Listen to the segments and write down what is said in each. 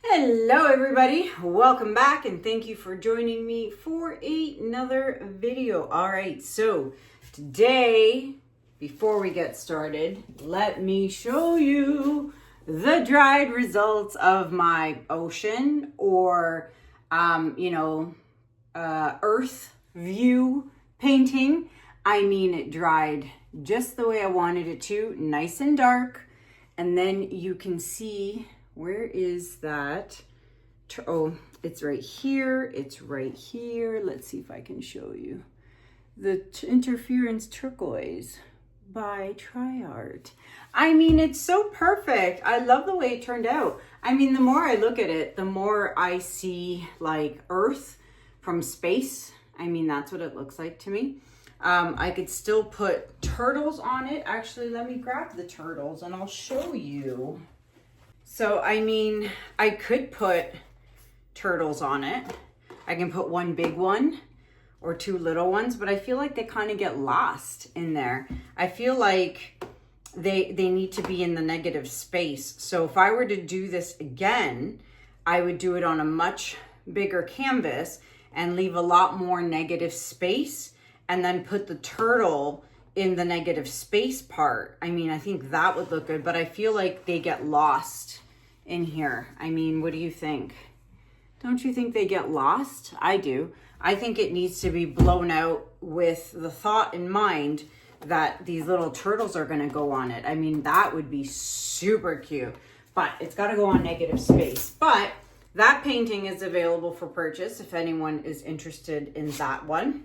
Hello everybody, welcome back and thank you for joining me for another video. Alright, so today, before we get started, let me show you the dried results of my ocean or, earth view painting. I mean, it dried just the way I wanted it to, nice and dark, and then you can see. Where is that? Oh, it's right here. It's right here. Let's see if I can show you. The Interference Turquoise by DecoArt. I mean, it's so perfect. I love the way it turned out. I mean, the more I look at it, the more I see like Earth from space. I mean, that's what it looks like to me. I could still put turtles on it. Actually, let me grab the turtles and I'll show you. So, I mean, I could put turtles on it. I can put one big one or two little ones, but I feel like they kind of get lost in there. I feel like they need to be in the negative space. So if I were to do this again, I would do it on a much bigger canvas and leave a lot more negative space and then put the turtle in the negative space part. I mean, I think that would look good, but I feel like they get lost in here. I mean, what do you think? Don't you think they get lost? I do. I think it needs to be blown out with the thought in mind that these little turtles are going to go on it. I mean, that would be super cute, but it's got to go on negative space. But that painting is available for purchase if anyone is interested in that one.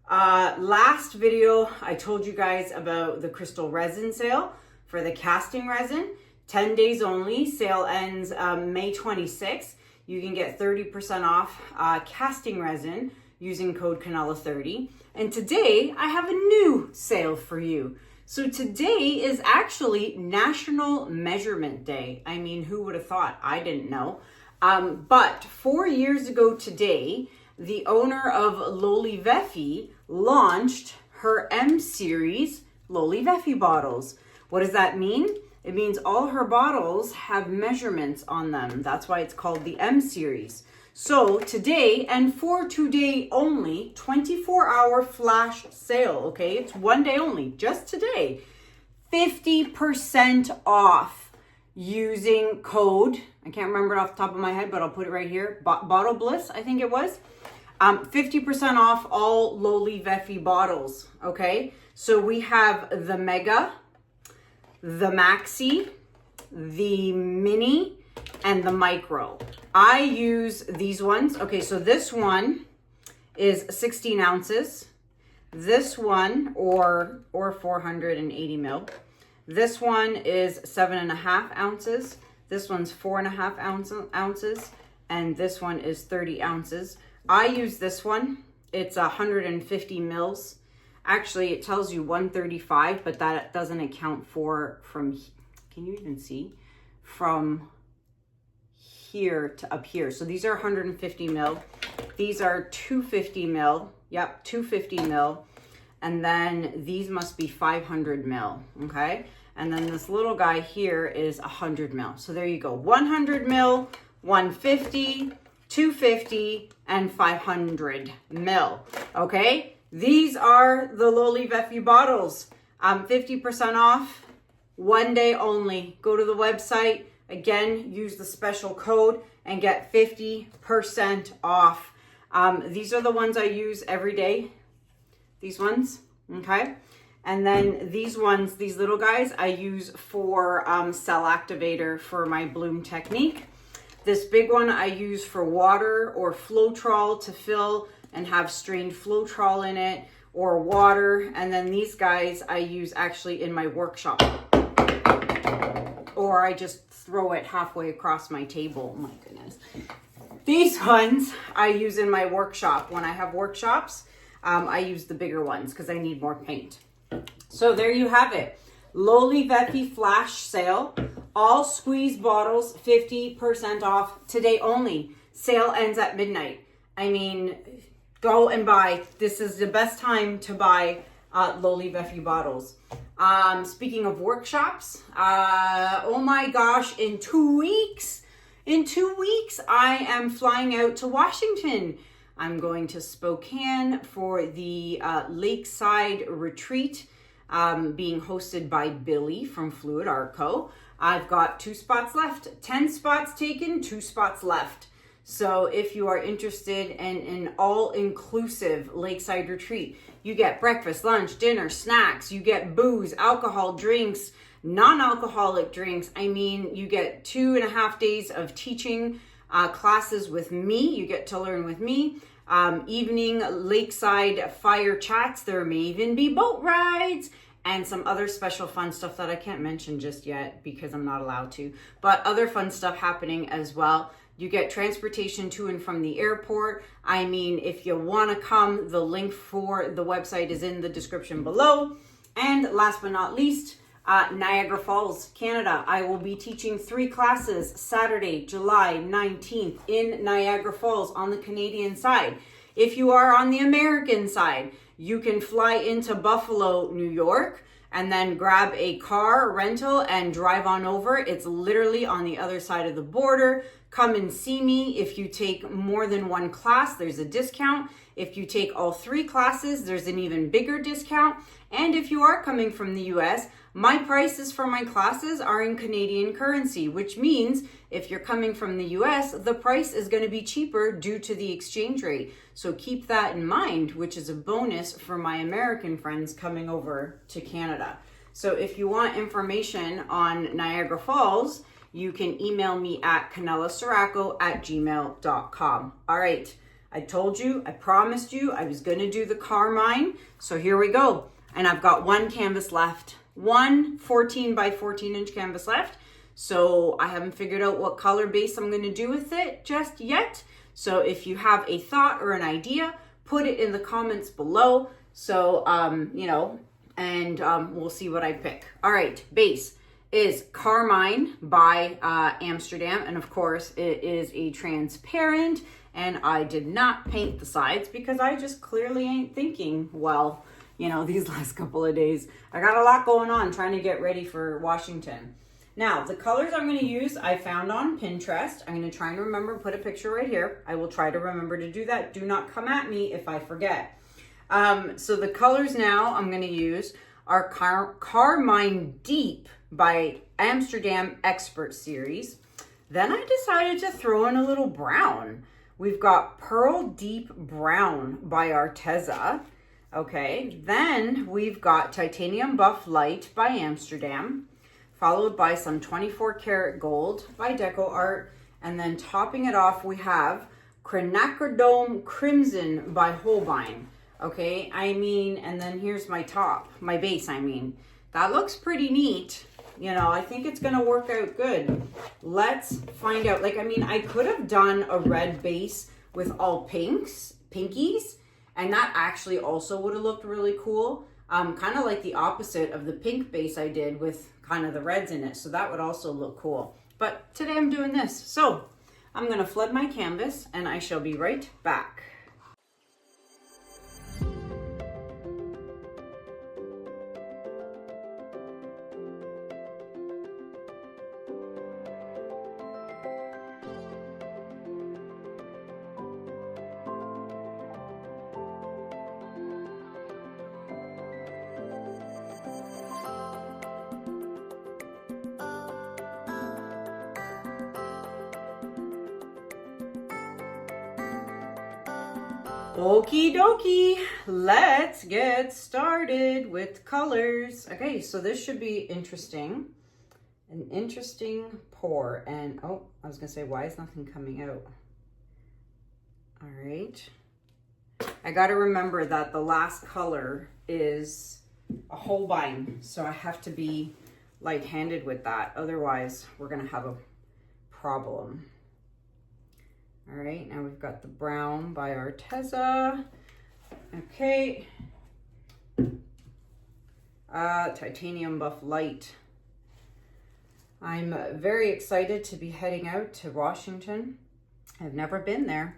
Last video, I told you guys about the crystal resin sale for the casting resin. 10 days only. Sale ends May 26th. You can get 30% off casting resin using code Kanella 30. And today I have a new sale for you. So today is actually National Measurement Day. I mean, who would have thought? I didn't know. But 4 years ago today, the owner of Loli Veffy launched her M series Loli Veffy bottles. What does that mean? It means all her bottles have measurements on them. That's why it's called the M series. So today, and for today only, 24-hour flash sale, okay? It's one day only, just today. 50% off using code, I can't remember it off the top of my head, but I'll put it right here, Bottle Bliss, I think it was. 50% off all Loli Veffy bottles, okay? So we have the Mega, the Maxi, the Mini, and the Micro. I use these ones. Okay, so this one is 16 ounces. This one, or 480 mil. This one is 7.5 ounces. This one's 4.5 ounces. And this one is 30 ounces. I use this one. It's 150 mils. Actually, it tells you 135, but that doesn't account for from, can you even see? From here to up here. So these are 150 mil. These are 250 mil. Yep, 250 mil. And then these must be 500 mil, okay? And then this little guy here is 100 mil. So there you go. 100 mil, 150, 250, and 500 mil, okay? These are the Loli Veffy bottles. 50% off, one day only. Go to the website. Again, use the special code and get 50% off. These are the ones I use every day. These ones, okay? And then these ones, these little guys, I use for cell activator for my bloom technique. This big one I use for water or Floetrol to fill and have strained Floetrol in it, or water. And then these guys I use actually in my workshop. Or I just throw it halfway across my table. Oh my goodness. These ones I use in my workshop. When I have workshops, I use the bigger ones because I need more paint. So there you have it. Loli Veffy flash sale. All squeeze bottles, 50% off today only. Sale ends at midnight. I mean, go and buy. This is the best time to buy Loli Veffy bottles. Speaking of workshops, oh my gosh, in 2 weeks In 2 weeks, I am flying out to Washington. I'm going to Spokane for the Lakeside Retreat being hosted by Billy from Fluid Art Co. I've got 2 spots left, 10 spots taken, 2 spots left. So if you are interested in an all-inclusive lakeside retreat, you get breakfast, lunch, dinner, snacks, you get booze, alcohol, drinks, non-alcoholic drinks. I mean, you get 2.5 days of teaching classes with me. You get to learn with me. Evening lakeside fire chats. There may even be boat rides and some other special fun stuff that I can't mention just yet because I'm not allowed to, but other fun stuff happening as well. You get transportation to and from the airport. I mean, if you want to come, the link for the website is in the description below. And last but not least, Niagara Falls, Canada. I will be teaching 3 classes Saturday, July 19th in Niagara Falls on the Canadian side. If you are on the American side, you can fly into Buffalo, New York, and then grab a car rental and drive on over. It's literally on the other side of the border. Come and see me. If you take more than 1 class, there's a discount. If you take all 3 classes, there's an even bigger discount. And if you are coming from the US, my prices for my classes are in Canadian currency, which means if you're coming from the US, the price is going to be cheaper due to the exchange rate. So keep that in mind, which is a bonus for my American friends coming over to Canada. So if you want information on Niagara Falls, you can email me at canellaciraco@gmail.com. All right, I told you, I promised you I was going to do the Carmine. So here we go. And I've got 1 canvas left, 1 14 by 14 inch canvas left. So I haven't figured out what color base I'm going to do with it just yet. So if you have a thought or an idea, put it in the comments below. So, we'll see what I pick. All right, base is Carmine by Amsterdam. And of course it is a transparent, and I did not paint the sides because I just clearly ain't thinking well, these last couple of days. I got a lot going on trying to get ready for Washington. Now, the colors I'm going to use, I found on Pinterest. I'm going to try and remember, put a picture right here. I will try to remember to do that. Do not come at me if I forget. So the colors now I'm going to use are Carmine Deep by Amsterdam Expert Series. Then I decided to throw in a little brown. We've got Pearl Deep Brown by Arteza. Okay, then we've got Titanium Buff Light by Amsterdam, followed by some 24 karat gold by DecoArt, and then topping it off we have Quinacridone Crimson by Holbein. Okay, and then here's my top, my base, That looks pretty neat. I think it's gonna work out good. Let's find out. I could have done a red base with all pinkies, and that actually also would have looked really cool. Kind of like the opposite of the pink base I did with kind of the reds in it. So that would also look cool. But today I'm doing this. So I'm going to flood my canvas and I shall be right back. Okie dokie, let's get started with colors. Okay, so this should be interesting. An interesting pour. And, I was going to say, why is nothing coming out? All right. I got to remember that the last color is a Holbein. So I have to be light-handed with that. Otherwise, we're going to have a problem. All right, now we've got the brown by Arteza. Okay. Titanium Buff Light. I'm very excited to be heading out to Washington. I've never been there.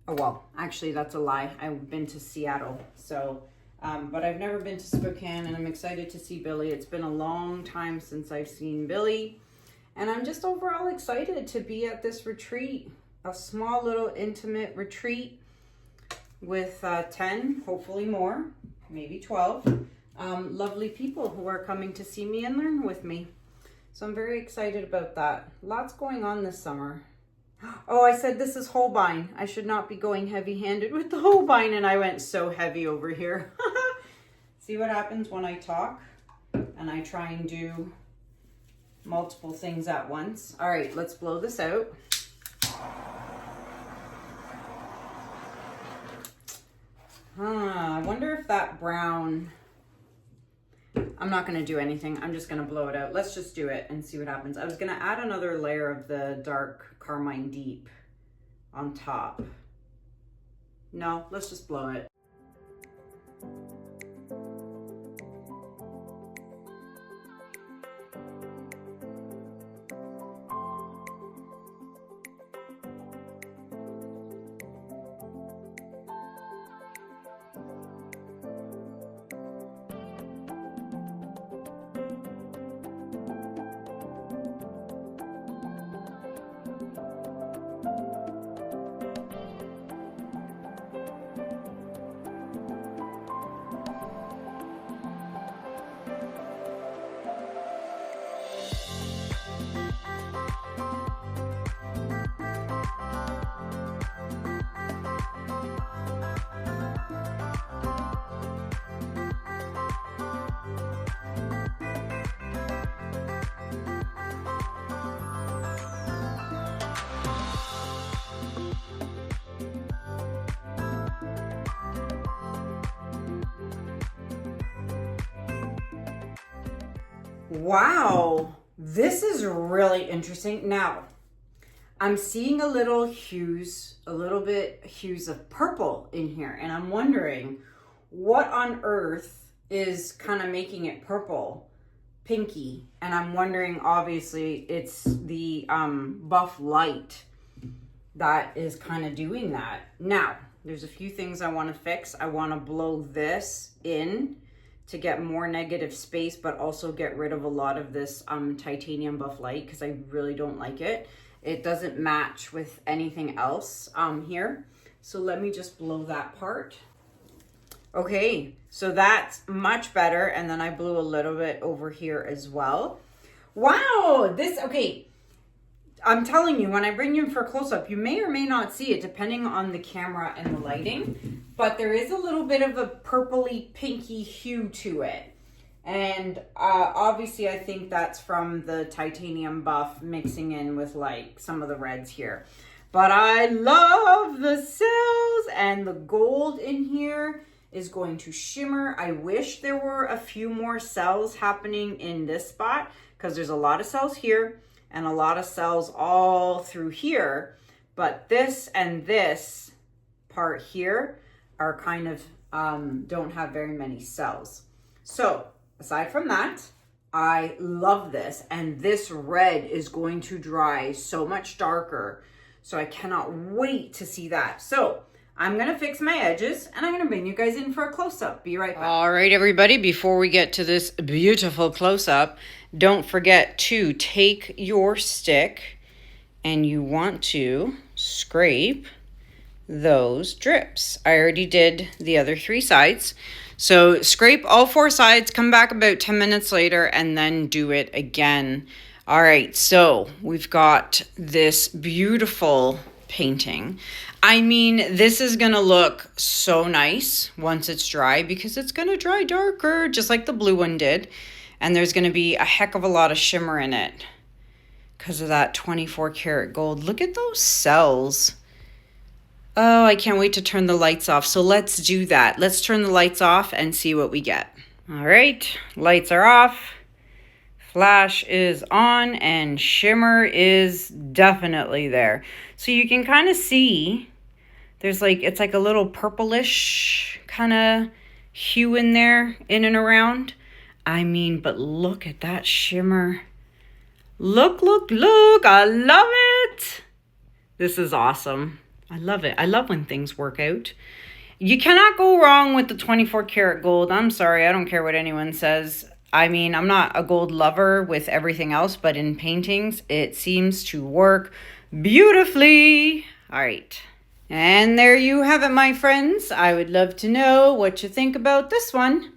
Oh, well, actually that's a lie. I've been to Seattle. So, but I've never been to Spokane, and I'm excited to see Billy. It's been a long time since I've seen Billy. And I'm just overall excited to be at this retreat, a small little intimate retreat with 10, hopefully more, maybe 12 lovely people who are coming to see me and learn with me. So I'm very excited about that. Lots going on this summer. Oh, I said this is Holbein. I should not be going heavy-handed with the Holbein, and I went so heavy over here. See what happens when I talk and I try and do multiple things at once. All right, let's blow this out. I wonder if that brown... I'm not going to do anything. I'm just going to blow it out. Let's just do it and see what happens. I was going to add another layer of the dark Carmine Deep on top. No, let's just blow it. Wow, this is really interesting. Now, I'm seeing a little bit hues of purple in here, and I'm wondering what on earth is kind of making it purple, pinky. And I'm wondering, obviously, it's the buff light that is kind of doing that. Now, there's a few things I want to fix. I want to blow this in to get more negative space, but also get rid of a lot of this titanium buff light, because I really don't like it. It doesn't match with anything else here. So let me just blow that part. Okay, so that's much better. And then I blew a little bit over here as well. Wow, okay. I'm telling you, when I bring you in for a close-up, you may or may not see it depending on the camera and the lighting, but there is a little bit of a purpley pinky hue to it. And obviously I think that's from the titanium buff mixing in with like some of the reds here. But I love the cells, and the gold in here is going to shimmer. I wish there were a few more cells happening in this spot, because there's a lot of cells here and a lot of cells all through here, but this and this part here are kind of don't have very many cells. So aside from that, I love this, and this red is going to dry so much darker, so I cannot wait to see that. So I'm gonna fix my edges, and I'm gonna bring you guys in for a close-up. Be right back. All right, everybody, before we get to this beautiful close-up, don't forget to take your stick and you want to scrape those drips. I already did the other 3 sides. So scrape all 4 sides, come back about 10 minutes later, and then do it again. All right, so we've got this beautiful painting. I mean, this is gonna look so nice once it's dry, because it's gonna dry darker, just like the blue one did. And there's gonna be a heck of a lot of shimmer in it because of that 24 karat gold. Look at those cells. Oh, I can't wait to turn the lights off. So let's do that. Let's turn the lights off and see what we get. All right, lights are off. Flash is on, and shimmer is definitely there. So you can kind of see there's like, it's like a little purplish kind of hue in there, in and around. I mean, but look at that shimmer. Look, look, look. I love it. This is awesome. I love it. I love when things work out. You cannot go wrong with the 24 karat gold. I'm sorry. I don't care what anyone says. I mean, I'm not a gold lover with everything else, but in paintings, it seems to work beautifully. All right. And there you have it, my friends. I would love to know what you think about this one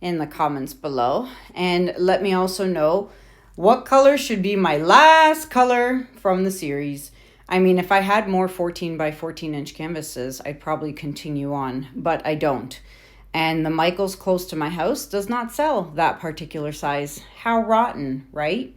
in the comments below. And let me also know what color should be my last color from the series. I mean, if I had more 14 by 14 inch canvases, I'd probably continue on, but I don't. And the Michaels close to my house does not sell that particular size. How rotten, right?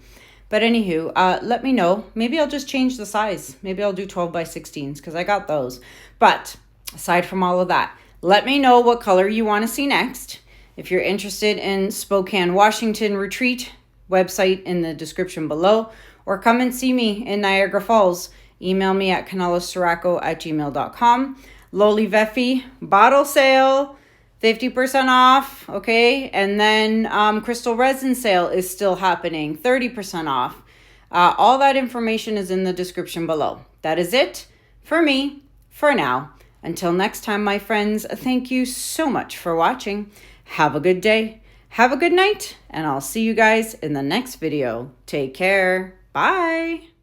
But anywho, let me know. Maybe I'll just change the size. Maybe I'll do 12 by 16s because I got those. But aside from all of that, let me know what color you want to see next. If you're interested in Spokane, Washington retreat, website in the description below, or come and see me in Niagara Falls. Email me at kanellaciraco@gmail.com. Loli Veffy bottle sale, 50% off, okay? And then crystal resin sale is still happening, 30% off. All that information is in the description below. That is it for me for now. Until next time, my friends, thank you so much for watching. Have a good day, have a good night, and I'll see you guys in the next video. Take care. Bye.